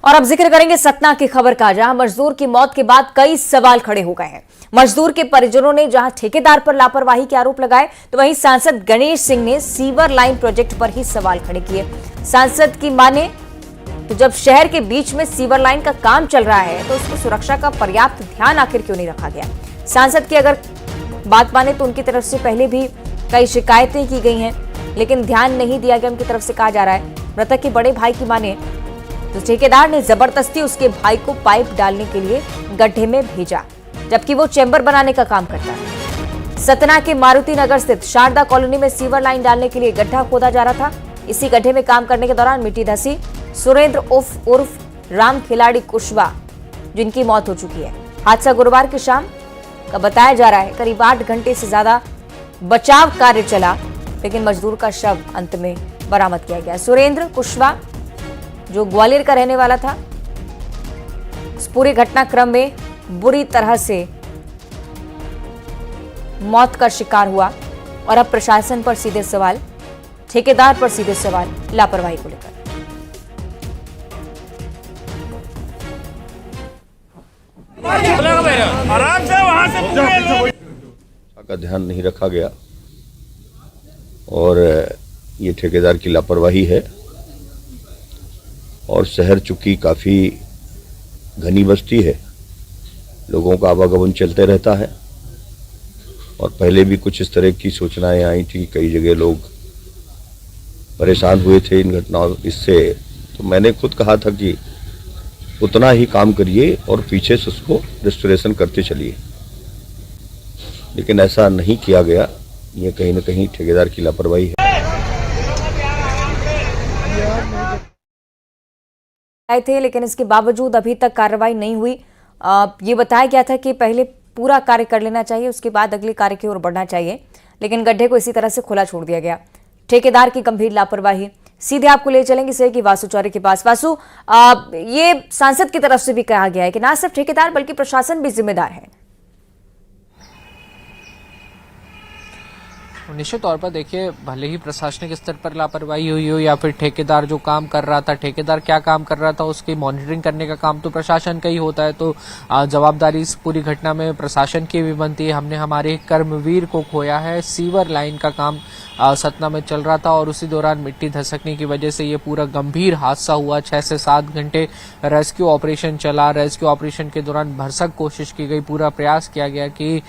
और अब जिक्र करेंगे सतना की खबर का, जहां मजदूर की मौत के बाद कई सवाल खड़े हो गए हैं। मजदूर के परिजनों ने जहां ठेकेदार पर लापरवाही के आरोप लगाए, तो वहीं सांसद गणेश सिंह ने सीवर लाइन प्रोजेक्ट पर ही सवाल खड़े किए। सांसद की माने तो जब शहर के बीच में सीवर लाइन का काम चल रहा है तो उसकी सुरक्षा का पर्याप्त ध्यान आखिर क्यों नहीं रखा गया। सांसद की अगर बात माने तो उनकी तरफ से पहले भी कई शिकायतें की गई हैं, लेकिन ध्यान नहीं दिया गया उनकी तरफ से, कहा जा रहा है। मृतक के बड़े भाई की माने तो ठेकेदार ने जबरदस्ती उसके भाई को पाइप डालने के लिए गड्ढे में भेजा, जबकि वो चैम्बर बनाने का काम करता है। सतना के मारुति नगर स्थित शारदा कॉलोनी में सीवर लाइन डालने के लिए गड्ढा खोदा जा रहा था। इसी गड्ढे में काम करने के दौरान मिट्टी धसी सुरेंद्र उर्फ राम खिलाड़ी कुशवाहा, जिनकी मौत हो चुकी है। हादसा गुरुवार की शाम का बताया जा रहा है। करीब 8 घंटे से ज्यादा बचाव कार्य चला, लेकिन मजदूर का शव अंत में बरामद किया गया। सुरेंद्र कुशवाहा जो ग्वालियर का रहने वाला था, इस पूरे घटनाक्रम में बुरी तरह से मौत का शिकार हुआ। और अब प्रशासन पर सीधे सवाल, ठेकेदार पर सीधे सवाल लापरवाही को लेकर। आराम से वहां से का ध्यान नहीं रखा गया और ये ठेकेदार की लापरवाही है। और शहर चूंकि काफ़ी घनी बस्ती है, लोगों का आवागमन चलते रहता है और पहले भी कुछ इस तरह की सूचनाएं आई थी, कई जगह लोग परेशान हुए थे इन घटनाओं इससे। तो मैंने खुद कहा था कि उतना ही काम करिए और पीछे से उसको रेस्टोरेशन करते चलिए, लेकिन ऐसा नहीं किया गया। ये कहीं न कहीं ठेकेदार की लापरवाही है। थे, लेकिन इसके बावजूद अभी तक कार्रवाई नहीं हुई। ये बताया गया था कि पहले पूरा कार्य कर लेना चाहिए, उसके बाद अगले कार्य की ओर बढ़ना चाहिए, लेकिन गड्ढे को इसी तरह से खुला छोड़ दिया गया। ठेकेदार की गंभीर लापरवाही। सीधे आपको ले चलेंगे शहर की वासु चौरे के पास। वासु, ये सांसद की तरफ से भी कहा गया है कि ना सिर्फ ठेकेदार बल्कि प्रशासन भी जिम्मेदार है। निश्चित तौर पर देखिए, भले ही प्रशासनिक स्तर पर लापरवाही हुई हो या फिर ठेकेदार जो काम कर रहा था, ठेकेदार क्या काम कर रहा था उसकी मॉनिटरिंग करने का काम तो प्रशासन का ही होता है, तो जवाबदारी इस पूरी घटना में प्रशासन की भी बनती है। हमने हमारे कर्मवीर को खोया है। सीवर लाइन का काम सतना में चल रहा था और उसी दौरान मिट्टी धसकने की वजह से ये पूरा गंभीर हादसा हुआ। 6 से 7 घंटे रेस्क्यू ऑपरेशन चला। रेस्क्यू ऑपरेशन के दौरान भरसक कोशिश की गई, पूरा प्रयास किया गया कि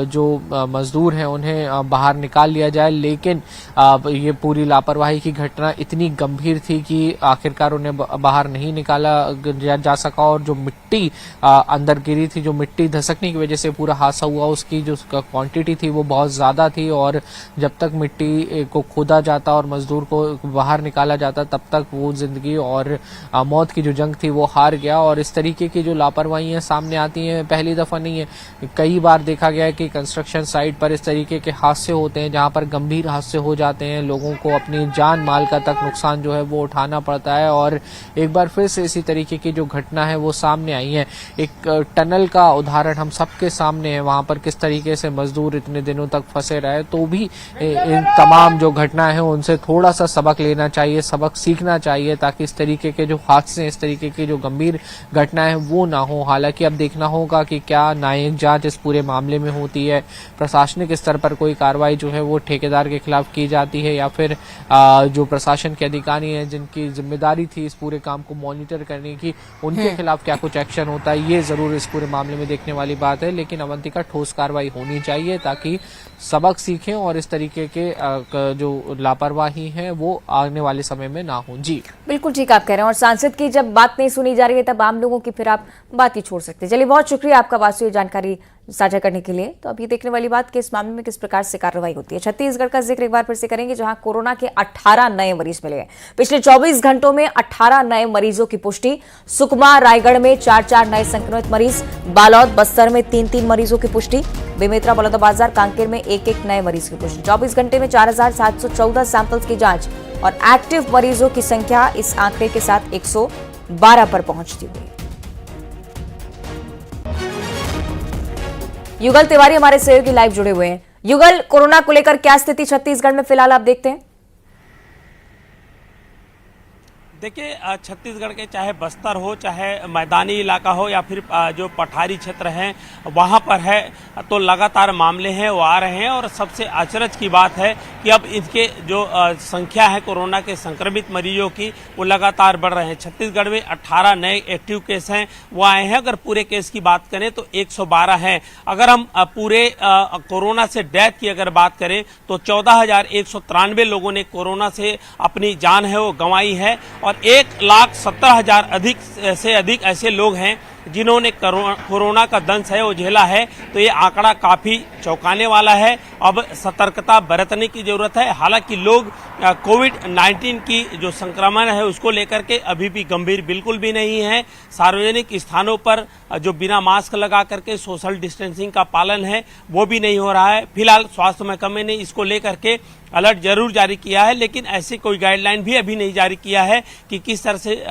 जो मजदूर हैं उन्हें बाहर निकाल लिया जाए, लेकिन ये पूरी लापरवाही की घटना इतनी गंभीर थी कि आखिरकार उन्हें बाहर नहीं निकाला जा सका। और जो मिट्टी अंदर गिरी थी, जो मिट्टी धसकने की वजह से पूरा हादसा हुआ, उसकी जो क्वांटिटी थी वो बहुत ज्यादा थी और जब तक मिट्टी को खोदा जाता और मजदूर को बाहर निकाला जाता तब तक वो जिंदगी और मौत की जो जंग थी वो हार गया। और इस तरीके की जो लापरवाहियां सामने आती हैं पहली दफा नहीं है, कई बार देखा गया है कि कंस्ट्रक्शन साइट पर इस तरीके के हादसे होते हैं जहां पर गंभीर हादसे हो जाते हैं, लोगों को अपनी जान माल का तक नुकसान जो है वो उठाना पड़ता है। और एक बार फिर से इसी तरीके की जो घटना है वो सामने आई है। एक टनल का उदाहरण हम सबके सामने है, वहां पर किस तरीके से मजदूर इतने दिनों तक फंसे रहे। तो भी इन तमाम जो घटना है उनसे थोड़ा सा सबक लेना चाहिए, सबक सीखना चाहिए, ताकि इस तरीके के जो हादसे, इस तरीके की जो गंभीर घटनाएं वो ना हो। हालांकि अब देखना होगा कि क्या न्यायिक जांच इस पूरे मामले में होती है, प्रशासनिक स्तर पर कोई कार्रवाई जो है वो ठेकेदार के खिलाफ की जाती है, या फिर जो प्रशासन के अधिकारी हैं जिनकी जिम्मेदारी थी इस पूरे काम को मॉनिटर करने की, उनके खिलाफ क्या कुछ एक्शन होता है। ये जरूर इस पूरे मामले में देखने वाली बात है, लेकिन अवंतिका ठोस कार्रवाई होनी चाहिए ताकि सबक सीखें और इस तरीके के जो लापरवाही है वो आने वाले समय में ना हो। जी बिल्कुल ठीक आप कह रहे हैं। और सांसद की जब बात नहीं सुनी जा रही है तब आम लोगों की फिर आप बात ही छोड़ सकते हैं। चलिए, बहुत शुक्रिया आपका वासु ये जानकारी साझा करने के लिए। तो अब ये देखने वाली बात कि इस मामले में किस प्रकार से कार्रवाई होती है। छत्तीसगढ़ का जिक्र एक बार फिर से करेंगे, जहां कोरोना के 18 नए मरीज मिले हैं। पिछले 24 घंटों में 18 नए मरीजों की पुष्टि। सुकमा, रायगढ़ में 4 नए संक्रमित मरीज, बालोद, बस्तर में 3 मरीजों की पुष्टि, बेमेतरा, बलौदाबाजार, कांकेर में 1 नए मरीज की पुष्टि। 24 घंटे में 4714 सैंपल्स की जांच और एक्टिव मरीजों की संख्या इस आंकड़े के साथ 112 पर पहुंचती हुई। युगल तिवारी हमारे सहयोगी लाइव जुड़े हुए हैं। युगल, कोरोना को लेकर क्या स्थिति छत्तीसगढ़ में फिलहाल आप देखते हैं? देखिए छत्तीसगढ़ के चाहे बस्तर हो, चाहे मैदानी इलाका हो या फिर जो पठारी क्षेत्र हैं वहाँ पर है तो लगातार मामले हैं वो आ रहे हैं। और सबसे अचरज की बात है कि अब इनके जो संख्या है कोरोना के संक्रमित मरीजों की वो लगातार बढ़ रहे हैं। छत्तीसगढ़ में 18 नए एक्टिव केस हैं वो आए हैं। अगर पूरे केस की बात करें तो 112 हैं। अगर हम पूरे कोरोना से डेथ की अगर बात करें तो 14,193 लोगों ने कोरोना से अपनी जान है वो गंवाई है। और 1,70,000 से अधिक ऐसे लोग हैं जिन्होंने कोरोना का दंश है वो झेला है। तो ये आंकड़ा काफी चौंकाने वाला है। अब सतर्कता बरतने की जरूरत है। हालांकि लोग कोविड-19 की जो संक्रमण है उसको लेकर के अभी भी गंभीर बिल्कुल भी नहीं है। सार्वजनिक स्थानों पर जो बिना मास्क लगा करके सोशल डिस्टेंसिंग का पालन है वो भी नहीं हो रहा है। फिलहाल स्वास्थ्य महकमे ने इसको लेकर के अलर्ट जरूर जारी किया है, लेकिन ऐसी कोई गाइडलाइन भी अभी नहीं जारी किया है कि किस तरह से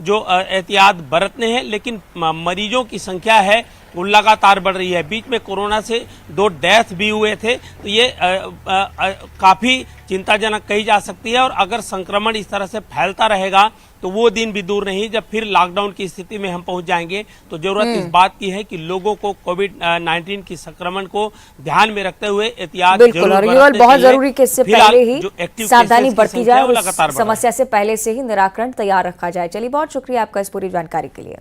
जो एहतियात बरतने हैं। लेकिन मरीजों की संख्या है वो लगातार बढ़ रही है। बीच में कोरोना से 2 डेथ भी हुए थे, तो ये काफी चिंताजनक कही जा सकती है। और अगर संक्रमण इस तरह से फैलता रहेगा तो वो दिन भी दूर नहीं जब फिर लॉकडाउन की स्थिति में हम पहुंच जाएंगे। तो जरूरत इस बात की है कि लोगों को कोविड-19 की संक्रमण को ध्यान में रखते हुए एहतियात बिल्कुल, और ये बहुत जरूरी कि इससे पहले ही सावधानी बरती जाए और समस्या से पहले से ही निराकरण तैयार रखा जाए। चलिए, बहुत शुक्रिया आपका इस पूरी जानकारी के लिए।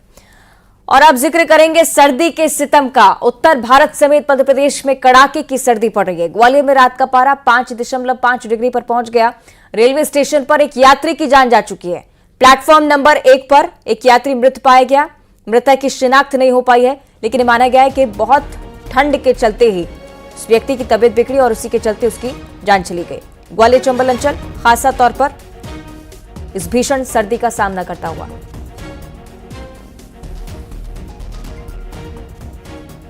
और अब जिक्र करेंगे सर्दी के सितम का। उत्तर भारत समेत मध्य प्रदेश में कड़ाके की सर्दी पड़ रही है। ग्वालियर में रात का पारा 5.5 डिग्री पर पहुंच गया। रेलवे स्टेशन पर एक यात्री की जान जा चुकी है। प्लेटफॉर्म नंबर 1 पर एक यात्री मृत पाया गया। मृतक की शिनाख्त नहीं हो पाई है, लेकिन माना गया है कि बहुत ठंड के चलते ही उस व्यक्ति की तबीयत बिगड़ी और उसी के चलते उसकी जान चली गई। ग्वालियर चंबल अंचल खासा तौर पर इस भीषण सर्दी का सामना करता हुआ।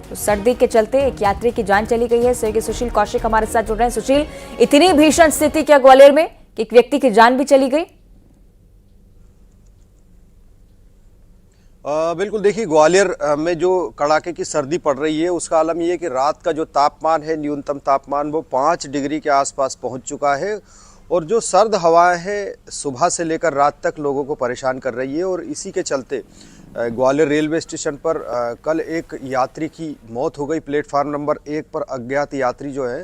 तो सर्दी के चलते एक यात्री की जान चली गई है। सहयोगी सुशील कौशिक हमारे साथ जुड़ रहे हैं। सुशील, इतनी भीषण स्थिति क्या ग्वालियर में कि एक व्यक्ति की जान भी चली गई? बिल्कुल, देखिए ग्वालियर में जो कड़ाके की सर्दी पड़ रही है उसका आलम ये है कि रात का जो तापमान है, न्यूनतम तापमान वो 5 डिग्री के आसपास पहुंच चुका है। और जो सर्द हवाएं हैं सुबह से लेकर रात तक लोगों को परेशान कर रही है। और इसी के चलते ग्वालियर रेलवे स्टेशन पर कल एक यात्री की मौत हो गई। प्लेटफार्म नंबर 1 पर अज्ञात यात्री जो है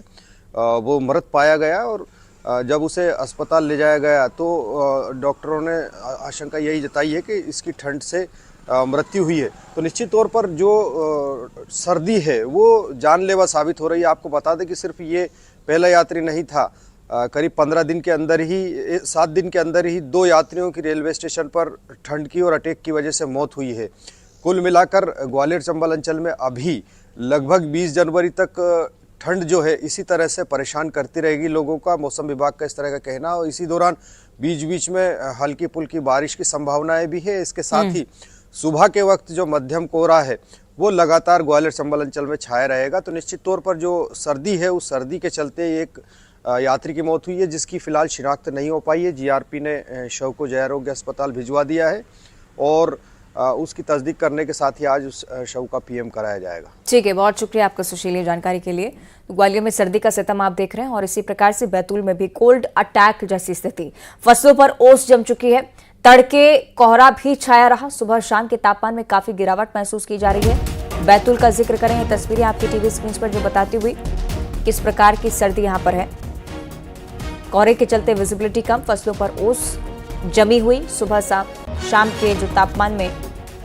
वो मृत पाया गया। और जब उसे अस्पताल ले जाया गया तो डॉक्टरों ने आशंका यही जताई है कि इसकी ठंड से मृत्यु हुई है। तो निश्चित तौर पर जो सर्दी है वो जानलेवा साबित हो रही है। आपको बता दें कि सिर्फ ये पहला यात्री नहीं था। करीब 15 दिन के अंदर ही 7 दिन के अंदर ही 2 यात्रियों की रेलवे स्टेशन पर ठंड की और अटैक की वजह से मौत हुई है। कुल मिलाकर ग्वालियर चंबल अंचल में अभी लगभग 20 जनवरी तक ठंड जो है इसी तरह से परेशान करती रहेगी लोगों का। मौसम विभाग का इस तरह का कहना। और इसी दौरान बीच बीच में हल्की फुल्की बारिश की संभावनाएं भी है। इसके साथ ही सुबह के वक्त जो मध्यम कोहरा है वो लगातार ग्वालियर चंबल अंचल में छाया रहेगा। तो निश्चित तौर पर जो सर्दी है उस सर्दी के चलते एक यात्री की मौत हुई है जिसकी फिलहाल शिनाख्त नहीं हो पाई है। जीआरपी ने शव को जय आरोग्य अस्पताल भिजवा दिया है और उसकी तस्दीक करने के साथ ही आज उस शव का पीएम कराया जाएगा। ठीक है, बहुत शुक्रिया आपका सुशील जानकारी के लिए। तो ग्वालियर में सर्दी का सितम आप देख रहे हैं और इसी प्रकार से बैतूल में भी कोल्ड अटैक जैसी स्थिति। फसलों पर ओस जम चुकी है। तड़के कोहरा भी छाया रहा। सुबह शाम के तापमान में काफी गिरावट महसूस की जा रही है। बैतूल का जिक्र करें, ये तस्वीरें आपकी टीवी स्क्रीन पर जो बताती हुई किस प्रकार की सर्दी यहां पर है। कोहरे के चलते विजिबिलिटी कम, फसलों पर ओस जमी हुई। सुबह शाम के जो तापमान में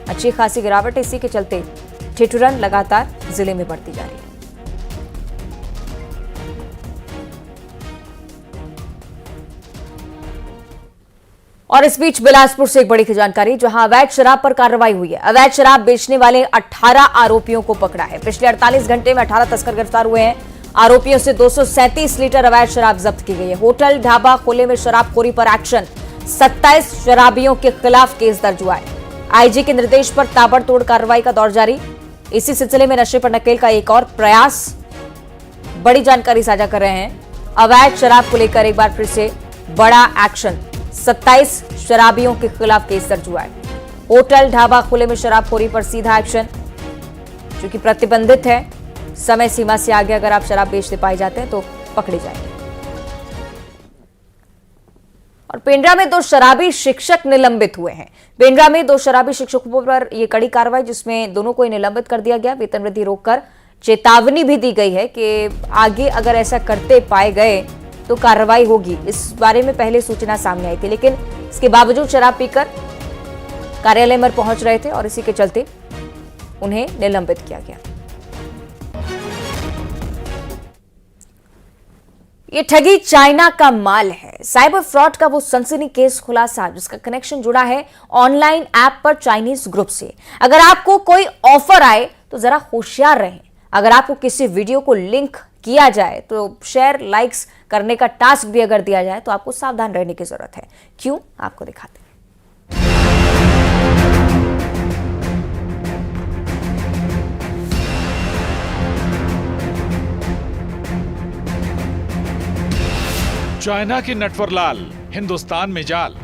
अच्छी खासी गिरावट है, इसी के चलते ठिठुरन लगातार जिले में बढ़ती जा रही है। और इस बीच बिलासपुर से एक बड़ी जानकारी, जहां अवैध शराब पर कार्रवाई हुई है। अवैध शराब बेचने वाले 18 आरोपियों को पकड़ा है। पिछले 48 घंटे में 18 तस्कर गिरफ्तार हुए हैं। आरोपियों से 237 लीटर अवैध शराब जब्त की गई है। होटल ढाबा खुले में शराबखोरी पर एक्शन। 27 शराबियों के खिलाफ केस दर्ज हुआ है। आईजी के निर्देश पर ताबड़तोड़ कार्रवाई का दौर जारी। इसी सिलसिले में नशे पर नकेल का एक और प्रयास। बड़ी जानकारी साझा कर रहे हैं। अवैध शराब को लेकर एक बार फिर से बड़ा एक्शन। 27 शराबियों के खिलाफ केस दर्ज हुआ है। होटल ढाबा खुले में शराबखोरी पर सीधा एक्शन, जो कि प्रतिबंधित है। समय सीमा से आगे अगर आप शराब बेचते पाए जाते हैं तो पकड़े जाएंगे। और पेंड्रा में 2 शराबी शिक्षक निलंबित हुए हैं। पेंड्रा में 2 शराबी शिक्षकों पर यह कड़ी कार्रवाई, जिसमें दोनों को निलंबित कर दिया गया। वेतन वृद्धि रोककर चेतावनी भी दी गई है कि आगे अगर ऐसा करते पाए गए तो कार्रवाई होगी। इस बारे में पहले सूचना सामने आई थी, लेकिन इसके बावजूद शराब पीकर कार्यालय में पहुंच रहे थे और इसी के चलते उन्हें निलंबित किया गया। ये ठगी चाइना का माल है। साइबर फ्रॉड का वो सनसनीखेज खुलासा जिसका कनेक्शन जुड़ा है ऑनलाइन ऐप पर चाइनीज ग्रुप से। अगर आपको कोई ऑफर आए तो जरा होशियार रहें। अगर आपको किसी वीडियो को लिंक किया जाए तो शेयर लाइक्स करने का टास्क भी अगर दिया जाए तो आपको सावधान रहने की जरूरत है। क्यों, आपको दिखाते हैं। चाइना के नटवरलाल हिंदुस्तान में जाल।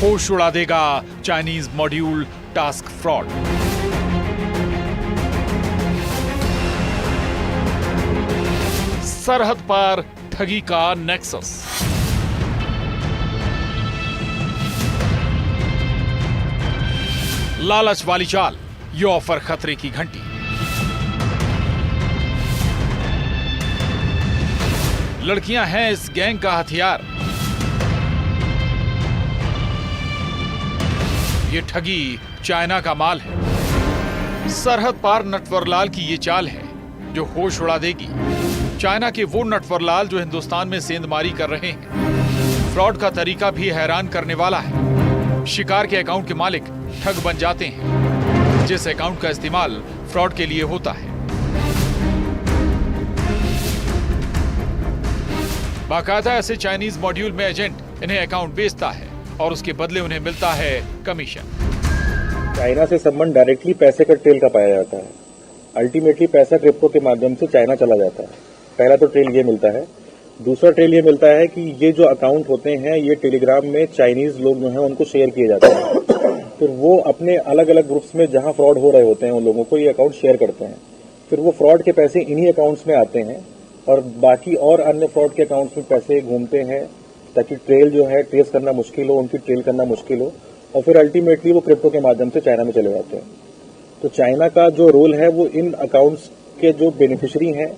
होश उड़ा देगा चाइनीज मॉड्यूल टास्क फ्रॉड। सरहद पार ठगी का नेक्सस। लालच वाली चाल, ये ऑफर खतरे की घंटी। लड़कियां हैं इस गैंग का हथियार। ये ठगी चाइना का माल है। सरहद पार नटवरलाल की ये चाल है जो होश उड़ा देगी। चाइना के वो नटवरलाल जो हिंदुस्तान में सेंधमारी कर रहे हैं। फ्रॉड का तरीका भी हैरान करने वाला है। शिकार के अकाउंट के मालिक ठग बन जाते हैं, जिस अकाउंट का इस्तेमाल फ्रॉड के लिए होता है। बाकायदा ऐसे चाइनीज मॉड्यूल में एजेंट इन्हें अकाउंट बेचता है और उसके बदले उन्हें मिलता है कमीशन। चाइना से संबंध डायरेक्टली पैसे का ट्रेल का पाया जाता है। अल्टीमेटली पैसा क्रिप्टो के माध्यम से चाइना चला जाता है। पहला तो ट्रेल ये मिलता है। दूसरा ट्रेल ये मिलता है कि ये जो अकाउंट होते हैं ये टेलीग्राम में चाइनीज लोग जो हैं उनको शेयर किए जाते हैं। फिर वो अपने अलग अलग ग्रुप्स में जहां फ्रॉड हो रहे होते हैं उन लोगों को ये अकाउंट शेयर करते हैं। फिर वो फ्रॉड के पैसे इन्हीं अकाउंट्स में आते हैं और बाकी और अन्य फ्रॉड के अकाउंट्स में पैसे घूमते हैं ताकि ट्रेल जो है ट्रेस करना मुश्किल हो, उनकी ट्रेल करना मुश्किल हो, और फिर अल्टीमेटली वो क्रिप्टो के माध्यम से चाइना में चले जाते हैं। तो चाइना का जो रोल है वो इन अकाउंट्स के जो बेनिफिशियरी हैं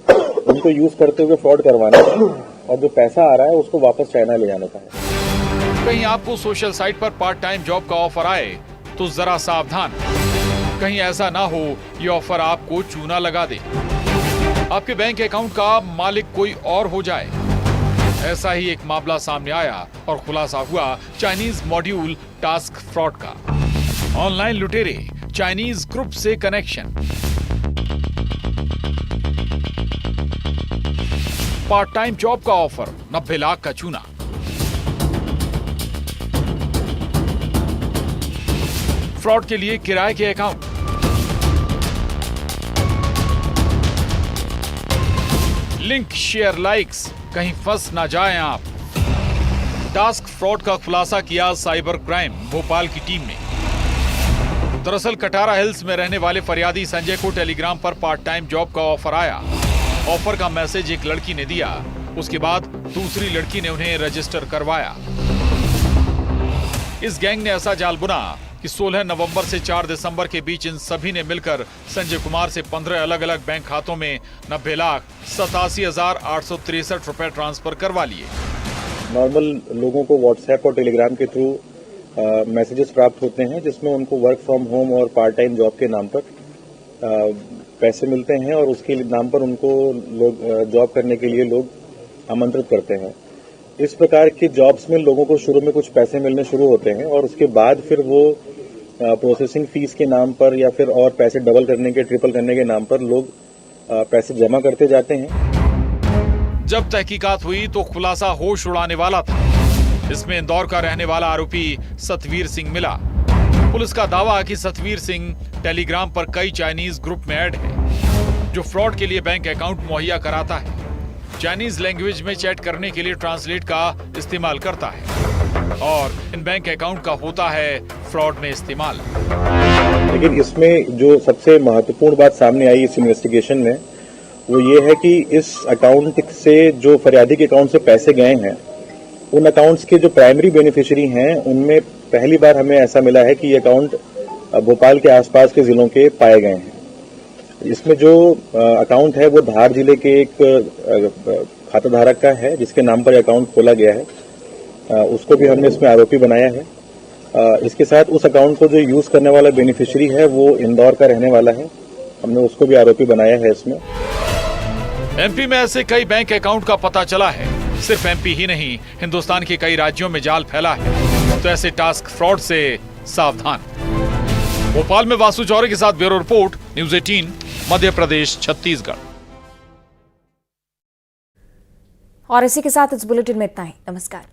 उनको यूज करते हुए फ्रॉड करवाना है और जो पैसा आ रहा है उसको वापस चाइना ले जाने का है। कहीं आपको सोशल साइट पर पार्ट टाइम जॉब का ऑफर आए तो जरा सावधान। कहीं ऐसा ना हो ये ऑफर आपको चूना लगा दे, आपके बैंक अकाउंट का मालिक कोई और हो जाए। ऐसा ही एक मामला सामने आया और खुलासा हुआ चाइनीज मॉड्यूल टास्क फ्रॉड का। ऑनलाइन लुटेरे, चाइनीज ग्रुप से कनेक्शन। पार्ट टाइम जॉब का ऑफर, 90 लाख का चूना। फ्रॉड के लिए किराए के अकाउंट। लिंक, शेयर, लाइक्स, कहीं फंस ना जाएं आप। टास्क फ्रॉड का खुलासा किया साइबर क्राइम भोपाल की टीम ने। दरअसल कटारा हिल्स में रहने वाले फरियादी संजय को टेलीग्राम पर पार्ट टाइम जॉब का ऑफर आया। ऑफर का मैसेज एक लड़की ने दिया, उसके बाद दूसरी लड़की ने उन्हें रजिस्टर करवाया। इस गैंग ने ऐसा जाल बुना कि 16 नवंबर से 4 दिसंबर के बीच इन सभी ने मिलकर संजय कुमार से 15 अलग अलग बैंक खातों में 90,87,863 रुपए ट्रांसफर करवा लिए। नॉर्मल लोगों को व्हाट्सएप और टेलीग्राम के थ्रू मैसेजेस प्राप्त होते हैं जिसमें उनको वर्क फ्रॉम होम और पार्ट टाइम जॉब के नाम पर पैसे मिलते हैं और उसके नाम पर उनको लोग जॉब करने के लिए लोग आमंत्रित करते हैं। इस प्रकार के जॉब्स में लोगों को शुरू में कुछ पैसे मिलने शुरू होते हैं और उसके बाद फिर वो प्रोसेसिंग फीस के नाम पर या फिर और पैसे डबल करने के, ट्रिपल करने के नाम पर लोग पैसे जमा करते जाते हैं। जब तहकीकात हुई तो खुलासा होश उड़ाने वाला था। इसमें इंदौर का रहने वाला आरोपी सतवीर सिंह मिला। पुलिस का दावा कि सतवीर सिंह टेलीग्राम पर कई चाइनीज ग्रुप में ऐड है जो फ्रॉड के लिए बैंक अकाउंट मुहैया कराता है। चाइनीज लैंग्वेज में चैट करने के लिए ट्रांसलेट का इस्तेमाल करता है और इन बैंक अकाउंट का होता है फ्रॉड में इस्तेमाल। लेकिन इसमें जो सबसे महत्वपूर्ण बात सामने आई इस इन्वेस्टिगेशन में वो ये है कि इस अकाउंट से जो फरियादी के अकाउंट से पैसे गए हैं, उन अकाउंट्स के जो प्राइमरी बेनिफिशियरी हैं उनमें पहली बार हमें ऐसा मिला है कि ये अकाउंट भोपाल के आसपास के जिलों के पाए गए हैं। इसमें जो अकाउंट है वो धार जिले के एक खाता धारक का है जिसके नाम पर अकाउंट खोला गया है, उसको भी हमने इसमें आरोपी बनाया है। इसके साथ उस अकाउंट को जो यूज करने वाला बेनिफिशियरी है वो इंदौर का रहने वाला है, हमने उसको भी आरोपी बनाया है इसमें। एमपी में ऐसे कई बैंक अकाउंट का पता चला है। सिर्फ एमपी ही नहीं, हिंदुस्तान के कई राज्यों में जाल फैला है, तो ऐसे टास्क फ्रॉड से सावधान। भोपाल में वासु चौरे के साथ bureau report, news 18, Madhya Pradesh, Chhattisgarh. और इसी के साथ इस बुलेटिन में इतना ही। नमस्कार।